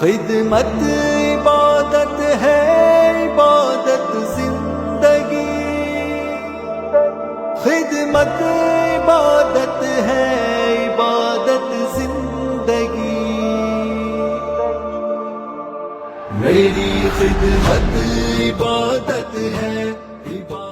خدمت عبادت ہے، عبادت زندگی، خدمت عبادت ہے، عبادت زندگی، میری خدمت عبادت ہے، عبادت۔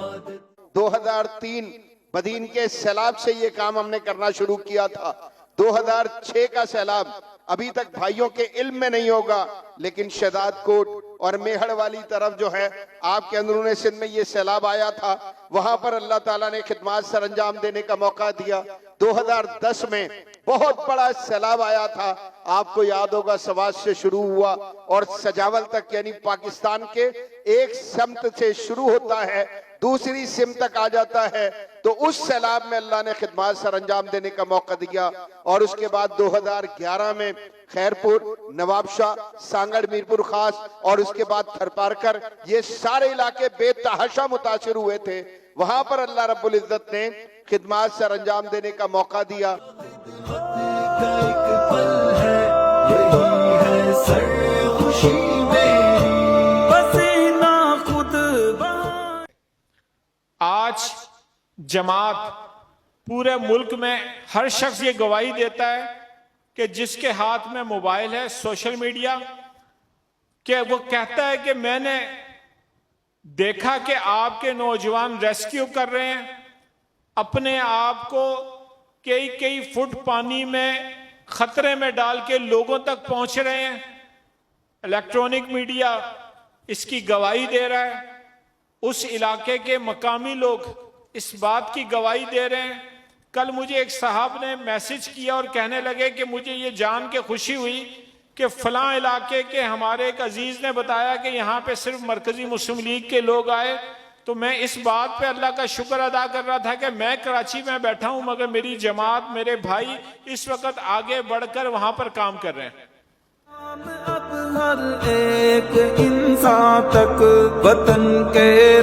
2003 بدین کے سیلاب سے یہ کام ہم نے کرنا شروع کیا تھا۔ 2006 کا سیلاب ابھی تک بھائیوں کے علم میں نہیں ہوگا، لیکن شہداد کوٹ اور میہڑ والی طرف جو ہے آپ کے اندرون سندھ میں یہ سیلاب آیا تھا، وہاں پر اللہ تعالیٰ نے خدمات سر انجام دینے کا موقع دیا۔ 2010 میں بہت بڑا سیلاب آیا تھا، آپ کو یاد ہوگا، سواس سے شروع ہوا اور سجاول تک، یعنی پاکستان کے ایک سمت سے شروع ہوتا ہے دوسری سمت تک آ جاتا ہے۔ تو اس سیلاب میں اللہ نے خدمات سر انجام دینے کا موقع دیا، اور اس کے بعد 2011 میں خیرپور، نواب شاہ، سانگڑ، میرپور خاص اور اس کے بعد تھرپارکر، یہ سارے علاقے بے تحاشا متاثر ہوئے تھے۔ وہاں پر اللہ رب العزت نے خدمات سر انجام دینے کا موقع دیا۔ آج جماعت پورے ملک میں ہر شخص یہ گواہی دیتا ہے کہ جس کے ہاتھ میں موبائل ہے، سوشل میڈیا، کہ وہ کہتا ہے کہ میں نے دیکھا کہ آپ کے نوجوان ریسکیو کر رہے ہیں، اپنے آپ کو کئی فٹ پانی میں خطرے میں ڈال کے لوگوں تک پہنچ رہے ہیں۔ الیکٹرونک میڈیا اس کی گواہی دے رہا ہے، اس علاقے کے مقامی لوگ اس بات کی گواہی دے رہے ہیں۔ کل مجھے ایک صاحب نے میسج کیا اور کہنے لگے کہ مجھے یہ جان کے خوشی ہوئی کہ فلاں علاقے کے ہمارے ایک عزیز نے بتایا کہ یہاں پہ صرف مرکزی مسلم لیگ کے لوگ آئے۔ تو میں اس بات پہ اللہ کا شکر ادا کر رہا تھا کہ میں کراچی میں بیٹھا ہوں، مگر میری جماعت، میرے بھائی اس وقت آگے بڑھ کر وہاں پر کام کر رہے ہیں۔ اب ہر ایک انسان تک وطن کے